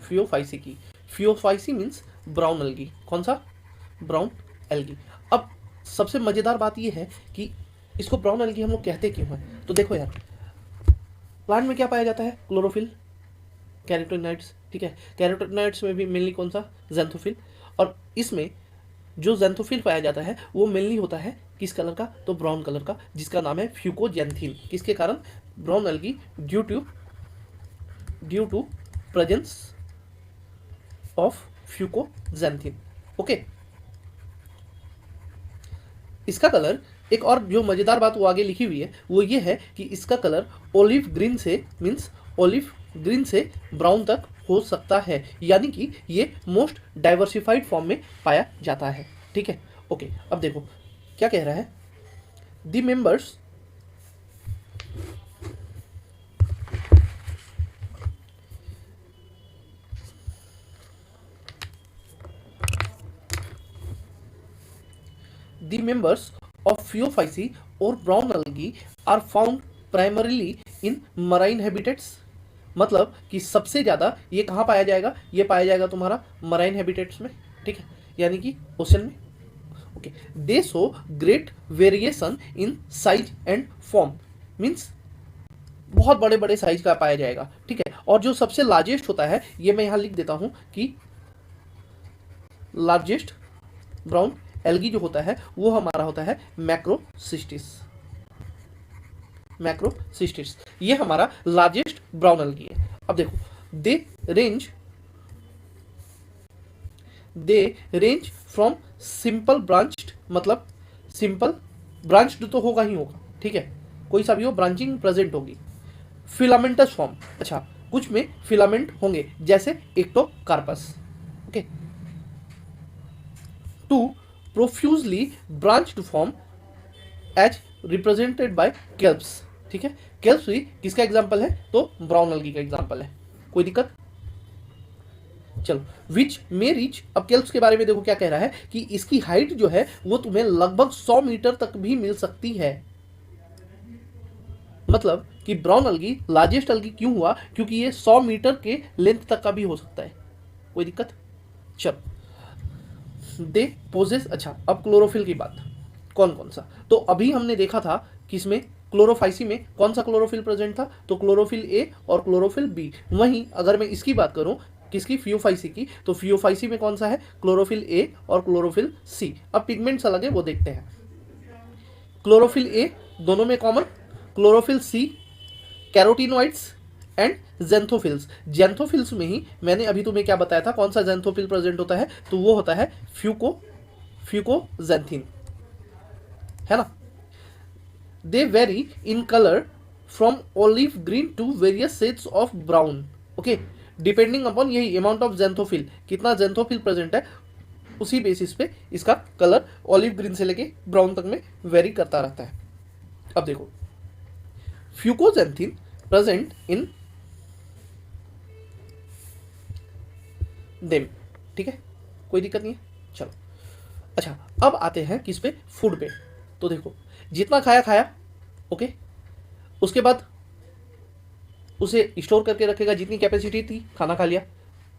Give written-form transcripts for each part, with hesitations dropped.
Phaeophyceae. Phaeophyceae means brown algae. कौन सा? Brown algae. अब सबसे मजेदार बात यह है कि इसको ब्राउन एल्गी हम लोग कहते क्यों हैं? तो देखो यार, प्लांट में क्या पाया जाता है? क्लोरोफिल, कैरोटीनॉइड्स, ठीक है। कैरोटीनॉइड्स में भी मेनली कौन सा? ज़ैंथोफिल। और इसमें जो ज़ैंथोफिल पाया जाता है वो मेनली होता है किस कलर का? तो ब्राउन कलर का, जिसका नाम है फ्यूकोजैंथीन। किसके कारण? Brown algae, due to presence of fucoxanthin. Okay, इसका कलर, एक और जो मजेदार बात वो आगे लिखी हुई है वो ये है कि इसका कलर ओलिव ग्रीन से, मीन्स ओलिव ग्रीन से ब्राउन तक हो सकता है, यानी कि ये मोस्ट डाइवर्सिफाइड फॉर्म में पाया जाता है, ठीक है। ओके, अब देखो क्या कह रहा है। The members of Phaeophyce or brown algae are found primarily in marine habitats। मतलब कि सबसे ज़्यादा ये कहाँ पाया जाएगा? ये पाया जाएगा तुम्हारा मराइन हैबिटेट्स में, ठीक है, यानी कि ओशन में। Okay, they show great variation in size and form, means बहुत बड़े बड़े साइज का पाया जाएगा, ठीक है। और जो सबसे लार्जेस्ट होता है, ये मैं यहाँ लिख देता हूँ कि लार्जेस्ट ब्राउन एल्गी जो होता है वो हमारा होता है मैक्रोसिस्टिस। मैक्रोसिस्टिस ये हमारा लार्जेस्ट ब्राउन एल्गी है। अब देखो, दे रेंज फ्रॉम सिंपल ब्रांच्ड, मतलब सिंपल ब्रांच्ड तो होगा ही होगा, ठीक है, कोई सा भी हो, ब्रांचिंग प्रेजेंट होगी। फिलामेंटस फॉर्म, अच्छा कुछ में फिलामेंट होंगे जैसे Ectocarpus, okay, to profusely branched form as represented by kelps, ठीक है। केल्प्स भी किसका एग्जांपल है? तो ब्राउन एल्गी का एग्जांपल है। कोई दिक्कत? चलो, विच में रीच। अब केल्प्स के बारे में देखो क्या कह रहा है कि इसकी हाइट जो है वो तुम्हें लगभग 100 मीटर तक भी मिल सकती है। मतलब कि ब्राउन एल्गी लार्जेस्ट एल्गी क्यों हुआ? क्योंकि ये 100 मीटर के लेंथ तक का भी हो सकता है। कोई दिक्कत? चलो, दे पोजेस। अच्छा, अब क्लोरोफिल की बात, कौन कौन सा? तो अभी हमने देखा था किसमें? क्लोरोफाइसी में कौन सा क्लोरोफिल प्रेजेंट था? तो क्लोरोफिल ए और क्लोरोफिल बी। वहीं अगर मैं इसकी बात करूं, किसकी? फियोफाइसी की, तो फियोफाइसी में कौन सा है? क्लोरोफिल ए और क्लोरोफिल सी। अब पिगमेंट्स अलग है वो देखते हैं। क्लोरोफिल ए दोनों में common, chlorophyll C carotenoids and xanthophylls. Xanthophylls में ही मैंने अभी तुम्हें क्या बताया था, कौन सा ज़ैंथोफिल प्रेजेंट होता है? तो वो होता है फ्यूकोजैंथीन, है ना। They vary in colour from olive green to various shades of brown, okay, depending upon यही अमाउंट ऑफ ज़ैंथोफिल, कितना ज़ैंथोफिल प्रेजेंट है उसी बेसिस पे इसका कलर ऑलिव ग्रीन से लेके ब्राउन तक में वेरी करता रहता है। अब देखो, फ्यूकोजैंथीन प्रेजेंट इन देम, ठीक है, कोई दिक्कत नहीं है। चलो, अच्छा अब आते हैं किस पे? फूड पे। तो देखो, जितना खाया खाया, ओके, उसके बाद उसे स्टोर करके रखेगा, जितनी कैपेसिटी थी खाना खा लिया,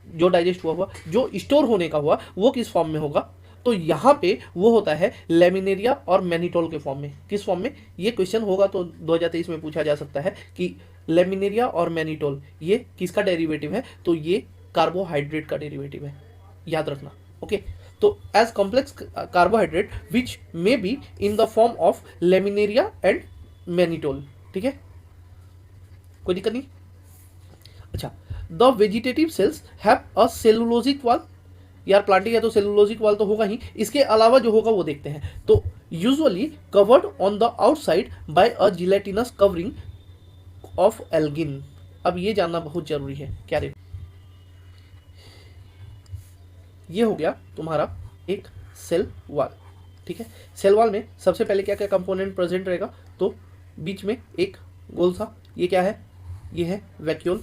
जो डाइजेस्ट हुआ जो स्टोर होने का हुआ वो किस फॉर्म में होगा? तो यहाँ पे वो होता है लेमिनेरिया और मैनिटोल के फॉर्म में। किस फॉर्म में? ये क्वेश्चन होगा तो 2023 में पूछा जा सकता है कि लेमिनेरिया और मैनिटोल ये किसका डेरिवेटिव है? तो ये कार्बोहाइड्रेट का डेरिवेटिव है, याद रखना, ओके। तो as complex carbohydrate which may be in the form of laminaria and mannitol, ठीक है, कोई दिक्कत नहीं। अच्छा, the vegetative cells have a cellulosic wall. यार प्लांटिंग है तो सेलुलोजिक वॉल तो होगा ही, इसके अलावा जो होगा वो देखते हैं। तो usually covered on the outside by a gelatinous covering of algin. अब ये जानना बहुत जरूरी है, क्या देखो, ये हो गया तुम्हारा एक सेल वॉल, ठीक है। सेल वॉल में सबसे पहले क्या क्या कंपोनेंट प्रेजेंट रहेगा? तो बीच में एक गोल सा, ये क्या है? ये है वैक्यूल,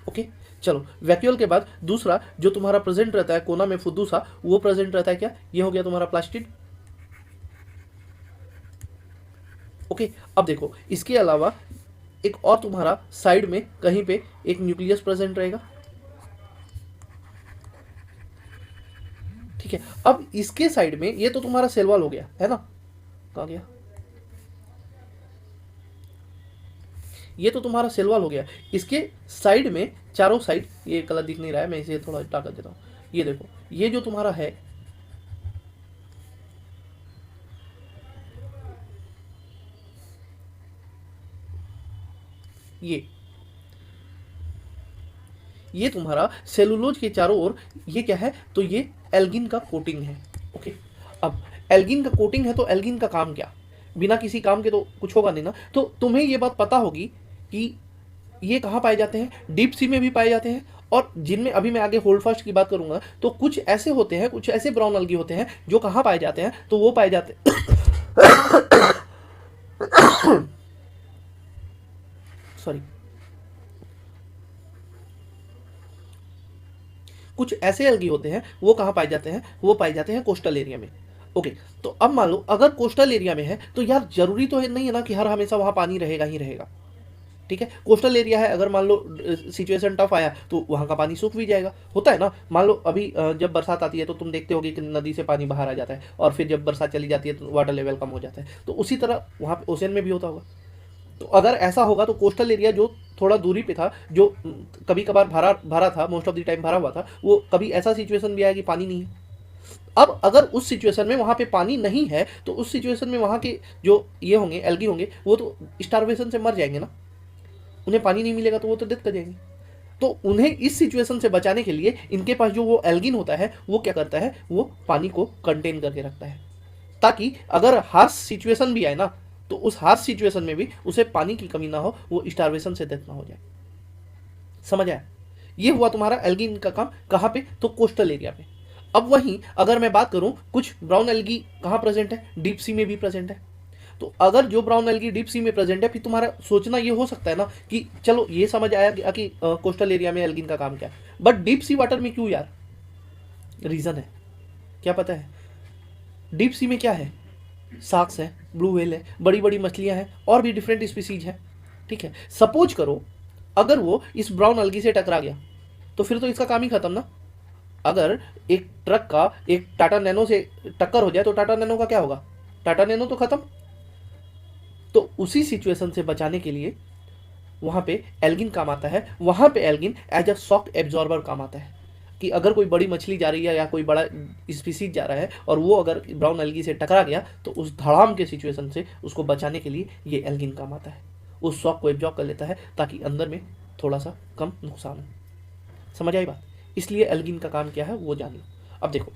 ओके। चलो, वैक्यूल के बाद दूसरा जो तुम्हारा प्रेजेंट रहता है कोना में फुद्दू सा, वो प्रेजेंट रहता है क्या? ये हो गया तुम्हारा प्लास्टिड, ओके। अब देखो, इसके अलावा एक और तुम्हारा साइड में कहीं पे एक न्यूक्लियस प्रेजेंट रहेगा। ठीक है, अब इसके साइड में ये तो तुम्हारा सेल वॉल हो गया है ना, कहाँ गया, ये तो तुम्हारा सेल वॉल हो गया। इसके साइड में चारों साइड, ये कलर दिख नहीं रहा है, मैं इसे थोड़ा हटा कर देता हूँ। ये देखो, ये जो तुम्हारा है, ये तुम्हारा सेलुलोज के चारों ओर ये क्या है, तो ये एल्गिन का कोटिंग है। ओके, अब एल्गिन का कोटिंग है तो एल्गिन का काम क्या, बिना किसी काम के तो कुछ होगा नहीं ना। तो तुम्हें ये बात पता होगी कि ये कहाँ पाए जाते हैं, डीप सी में भी पाए जाते हैं, और जिनमें अभी मैं आगे होल्ड फास्ट की बात करूंगा तो कुछ ऐसे होते हैं, कुछ ऐसे ब्राउन अलगी होते हैं जो कहाँ पाए जाते हैं, तो वो पाए जाते सॉरी, कुछ ऐसे एल्गी होते हैं वो कहाँ पाए जाते हैं, वो पाए जाते हैं कोस्टल एरिया में। ओके, तो अब मान लो अगर कोस्टल एरिया में है तो यार जरूरी तो है नहीं है ना कि हर हमेशा वहां पानी रहेगा ही रहेगा। ठीक है, कोस्टल एरिया है, अगर मान लो सिचुएशन टफ आया तो वहाँ का पानी सूख भी जाएगा। होता है ना, मान लो अभी जब बरसात आती है तो तुम देखते होगे कि नदी से पानी बाहर आ जाता है, और फिर जब बरसात चली जाती है तो वाटर लेवल कम हो जाता है। तो उसी तरह वहाँ पे ओशन में भी होता होगा। तो अगर ऐसा होगा तो कोस्टल एरिया जो थोड़ा दूरी पे था, जो कभी कभार भरा भरा था, मोस्ट ऑफ द टाइम भरा हुआ था, वो कभी ऐसा सिचुएशन भी आया कि पानी नहीं है। अब अगर उस सिचुएशन में वहाँ पे पानी नहीं है तो उस सिचुएशन में वहाँ के जो ये होंगे एल्गी होंगे वो तो स्टारवेशन से मर जाएंगे ना, उन्हें पानी नहीं मिलेगा तो वो तो डेथ कर जाएंगे। तो उन्हें इस सिचुएशन से बचाने के लिए इनके पास जो वो एल्गिन होता है वो क्या करता है, वो पानी को कंटेन करके रखता है, ताकि अगर हार्श सिचुएशन भी आए ना तो उस हार्श सिचुएशन में भी उसे पानी की कमी ना हो, वो स्टारवेशन से डेथ ना हो जाए। समझ आया, ये हुआ तुम्हारा एल्गिन का काम कहाँ पे, तो कोस्टल एरिया पे। अब वहीं अगर मैं बात करूं, कुछ ब्राउन एल्गी कहाँ प्रेजेंट है, डीप सी में भी प्रेजेंट है। तो अगर जो ब्राउन एल्गी डीप सी में प्रेजेंट है, फिर तुम्हारा सोचना ये हो सकता है ना कि चलो ये समझ आया कि कोस्टल एरिया में एल्गिन का काम क्या है, बट डीप सी वाटर में क्यों यार, रीजन है क्या पता है, डीप सी में क्या है, शार्क्स है, ब्लू व्हेल है, बड़ी बड़ी मछलियां हैं, और भी डिफरेंट स्पीसीज है। ठीक है, सपोज करो अगर वो इस ब्राउन अलगी से टकरा गया तो फिर तो इसका काम ही खत्म ना। अगर एक ट्रक का एक टाटा नैनो से टक्कर हो जाए तो टाटा नैनो का क्या होगा, टाटा नैनो तो खत्म। तो उसी सिचुएशन से बचाने के लिए वहां पे एल्गिन काम आता है, वहां पे algin as a shock absorber काम आता है, कि अगर कोई बड़ी मछली जा रही है या कोई बड़ा स्पीसीज जा रहा है और वो अगर ब्राउन एल्गी से टकरा गया तो उस धड़ाम के सिचुएशन से उसको बचाने के लिए ये एल्गिन काम आता है, उस शॉक को एब्जॉर्ब कर लेता है ताकि अंदर में थोड़ा सा कम नुकसान हो। समझ आई बात, इसलिए एल्गिन का काम क्या है वो जान लो। अब देखो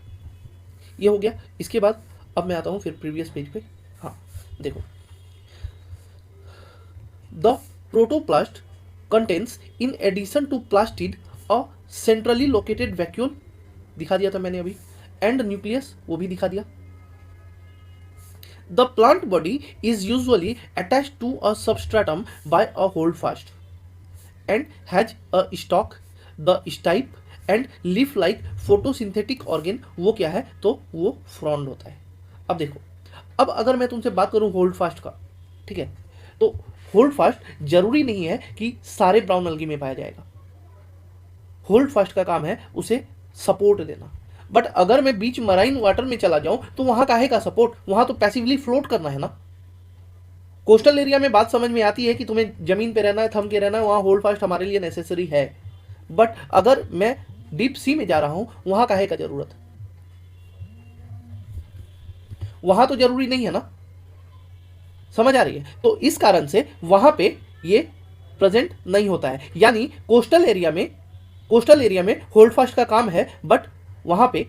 ये हो गया, इसके बाद अब मैं आता हूँ फिर प्रीवियस पेज पे। हाँ देखो, the protoplast contains in addition to plastid a centrally located vacuole, दिखा दिया था मैंने अभी, एंड न्यूक्लियस वो भी दिखा दिया। The plant body is usually attached to a substratum by a holdfast and has a stalk, the stipe and leaf like photosynthetic organ, वो क्या है तो वो फ्रॉन्ड होता है। अब देखो, अब अगर मैं तुमसे बात करूं होल्ड फास्ट का, ठीक है, तो होल्ड फास्ट जरूरी नहीं है कि सारे ब्राउन अलगी में पाया जाएगा। होल्ड फास्ट का काम है उसे सपोर्ट देना, बट अगर मैं बीच मराइन वाटर में चला जाऊं तो वहां काहे का सपोर्ट, वहां तो पैसिवली फ्लोट करना है ना। कोस्टल एरिया में बात समझ में आती है कि तुम्हें जमीन पे रहना है, थम के रहना है, वहां होल्ड फास्ट हमारे लिए नेसेसरी है, बट अगर मैं डीप सी में जा रहा हूं वहां काहे का जरूरत, वहां तो जरूरी नहीं है ना। समझ आ रही है, तो इस कारण से वहां पे ये प्रेजेंट नहीं होता है, यानी कोस्टल एरिया में होल्ड फास्ट का काम है, बट वहां पे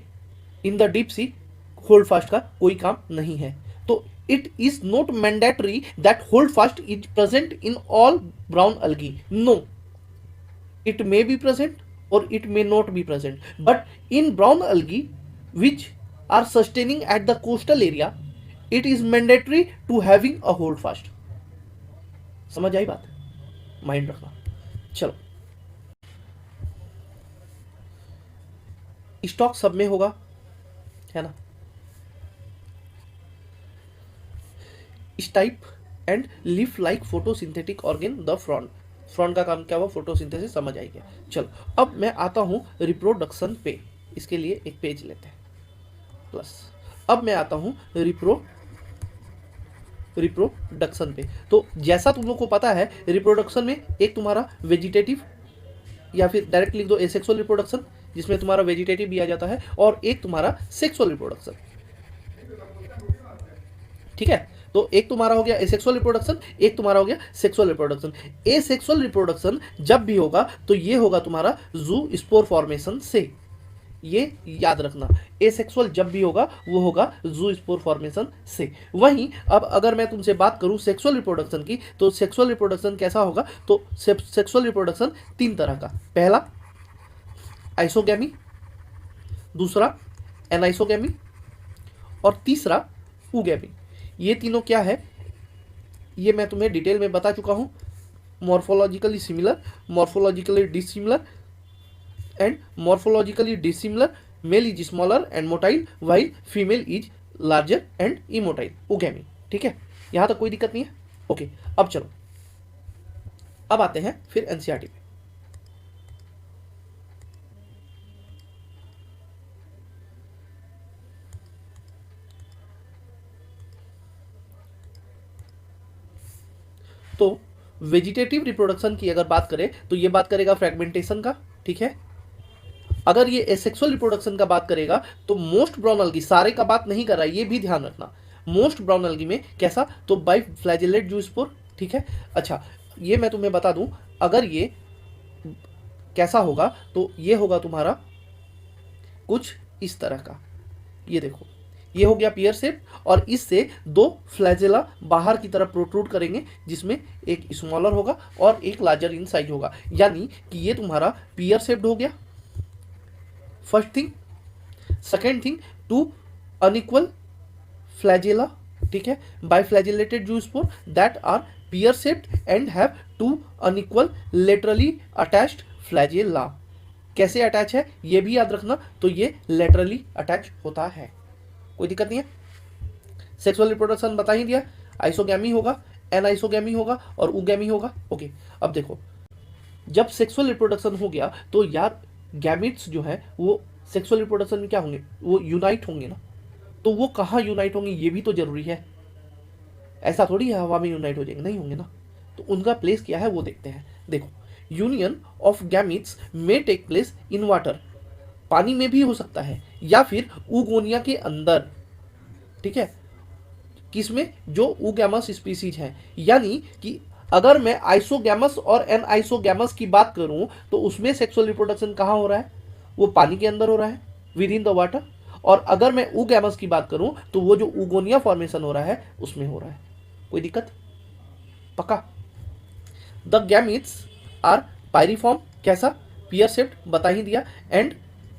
in the deep sea holdfast का कोई काम नहीं है। तो it is not mandatory that holdfast is present in all brown algae, no, it may be present or it may not be present, but in brown algae which are sustaining at the coastal area it is mandatory to having a hold fast। समझ आई बात, mind रखना। चलो, stock सब में होगा है ना, stipe and live like photosynthetic organ the frown. Frown का काम क्या हुआ, फोटोसिंथेसिस, समझ आई गया। चलो अब मैं आता हूँ रिप्रोडक्शन पे। इसके लिए एक पेज लेते हैं प्लस। अब मैं आता हूँ रिप्रोडक्शन पे। तो जैसा तुम लोग को पता है रिप्रोडक्शन में एक तुम्हारा वेजिटेटिव या फिर डायरेक्ट लिख दो एसेक्सुअल रिप्रोडक्शन, जिसमें तुम्हारा वेजिटेटिव भी आ जाता है, और एक तुम्हारा सेक्सुअल रिप्रोडक्शन। ठीक है, तो एक तुम्हारा हो गया एसेक्सुअल रिप्रोडक्शन, एक तुम्हारा हो गया सेक्सुअल रिप्रोडक्शन। एसेक्सुअल रिप्रोडक्शन जब भी होगा तो ये होगा तुम्हारा जू स्पोर फॉर्मेशन से। ये याद रखना, एसेक्सुअल जब भी होगा वो होगा जू स्पोर फॉर्मेशन से। वहीं अब अगर मैं तुमसे बात करूं सेक्सुअल रिप्रोडक्शन की, तो सेक्सुअल रिप्रोडक्शन कैसा होगा, तो सेक्सुअल रिप्रोडक्शन 3 तरह का। पहला आइसोगैमी, दूसरा एनाइसोगैमी, और तीसरा ऊगैमी। ये तीनों क्या है ये मैं तुम्हें डिटेल में बता चुका हूं। Morphologically similar, morphologically dissimilar and morphologically dissimilar. Male is smaller and motile while female is larger and immotile, oogamy. ठीक है, यहां तक कोई दिक्कत नहीं है। ओके, अब चलो अब आते हैं फिर एनसीईआरटी पे। तो वेजिटेटिव रिप्रोडक्शन की अगर बात करें तो ये बात करेगा फ्रेगमेंटेशन का। ठीक है, अगर ये एसेक्सुअल रिप्रोडक्शन का बात करेगा तो मोस्ट ब्राउन एल्गी, सारे का बात नहीं कर रहा है, ये भी ध्यान रखना। मोस्ट ब्राउन एल्गी में कैसा, तो बाई फ्लैजेलेट जूस्पोर। ठीक है, अच्छा ये मैं तुम्हें बता दूं, अगर ये कैसा होगा तो ये होगा तुम्हारा कुछ इस तरह का। ये देखो, ये हो गया पियर शेप, और इससे 2 फ्लैजेला बाहर की तरफ प्रोट्रूड करेंगे, जिसमें एक स्मॉलर होगा और एक लार्जर इन साइज होगा। यानी कि ये तुम्हारा पियर शेप्ड हो गया, first thing. Second thing, 2 unequal flagella. ठीक है, biflagellated zoospore that are pear shaped and have 2 unequal laterally attached flagella. कैसे अटैच है ये भी याद रखना, तो ये लेटरली अटैच होता है, कोई दिक्कत नहीं है। सेक्सुअल रिप्रोडक्शन बता ही दिया, आइसोगैमी होगा, एनाइसोगैमी होगा और ऊगैमी होगा। ओके, अब देखो जब सेक्सुअल रिप्रोडक्शन हो गया तो यार गैमिट्स जो है वो सेक्सुअल रिप्रोडक्शन में क्या होंगे, वो यूनाइट होंगे ना। तो वो कहाँ यूनाइट होंगे ये भी तो जरूरी है, ऐसा थोड़ी है हवा में यूनाइट हो जाएंगे, नहीं होंगे ना। तो उनका प्लेस क्या है वो देखते हैं। देखो, यूनियन ऑफ गैमिट्स में टेक प्लेस इन वाटर, पानी में भी हो सकता है, या फिर ऊगोनिया के अंदर। ठीक है, किसमें, जो ऊगैमस स्पीसीज है। यानी कि अगर मैं आइसोगैमस और एनाइसोगैमस की बात करूं तो उसमें सेक्सुअल रिप्रोडक्शन कहाँ हो रहा है, वो पानी के अंदर हो रहा है, विद इन द वाटर। और अगर मैं ऊगैमस की बात करूं तो वो जो ऊगोनिया फॉर्मेशन हो रहा है उसमें हो रहा है, कोई दिक्कत, पक्का। द गैमिट्स आर पायरिफॉर्म, कैसा, पियर शेप्ड, बता ही दिया, and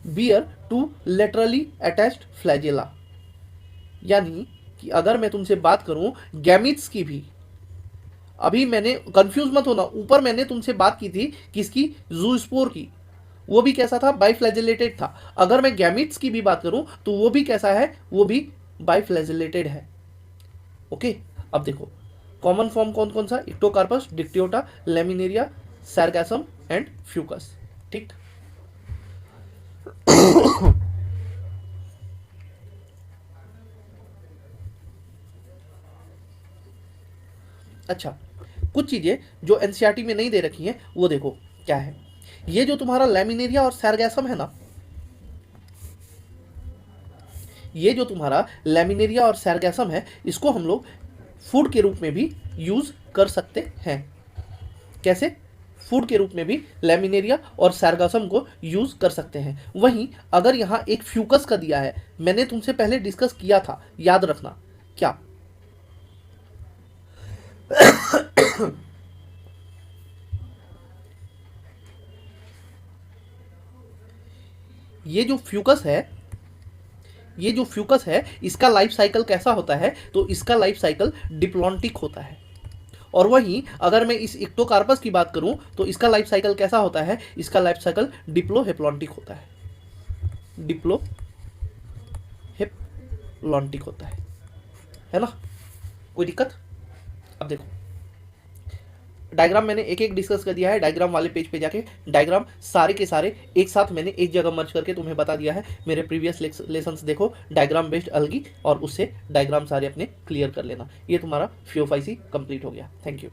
bear 2 laterally attached flagella. यानी कि अगर मैं तुमसे बात करूं गैमिट्स की भी, अभी मैंने, कंफ्यूज मत होना, ऊपर मैंने तुमसे बात की थी किसकी, जूस्पोर की, वो भी कैसा था, बाइफ्लैजेलेटेड था। अगर मैं गैमिट्स की भी बात करूं तो वो भी कैसा है, वो भी बाइफ्लैजेलेटेड है। ओके, अब देखो कॉमन फॉर्म कौन कौन सा, इक्टोकार्पस, डिक्टियोटा, लेमिनेरिया, सैरगैसम एंड फ्यूकस। ठीक, अच्छा कुछ चीजें जो एनसीईआरटी में नहीं दे रखी हैं वो देखो क्या है। ये जो तुम्हारा लैमिनेरिया और सैरगैसम है ना, ये जो तुम्हारा लैमिनेरिया और सैरगैसम है, इसको हम लोग फूड के रूप में भी यूज कर सकते हैं। कैसे, फूड के रूप में भी लैमिनेरिया और सैरगैसम को यूज कर सकते हैं। वहीं अगर यहाँ एक फ्यूकस का दिया है, मैंने तुमसे पहले डिस्कस किया था, याद रखना क्या, ये जो फ्यूकस है, ये जो फ्यूकस है इसका लाइफ साइकिल कैसा होता है, तो इसका लाइफ साइकिल डिप्लॉन्टिक होता है। और वहीं अगर मैं इस इक्टोकार्पस की बात करूं तो इसका लाइफ साइकिल कैसा होता है, इसका लाइफ साइकिल डिप्लोहेप्लॉन्टिक होता है, डिप्लोहेप्लॉन्टिक होता है ना, कोई दिक्कत। अब देखो डायग्राम मैंने एक एक डिस्कस कर दिया है, डायग्राम वाले पेज पे जाके डायग्राम सारे के सारे एक साथ मैंने एक जगह मर्ज करके तुम्हें बता दिया है। मेरे प्रीवियस लेसन्स देखो, डायग्राम बेस्ड अलगी, और उससे डायग्राम सारे अपने क्लियर कर लेना। ये तुम्हारा FEOFIC कंप्लीट हो गया। Thank you.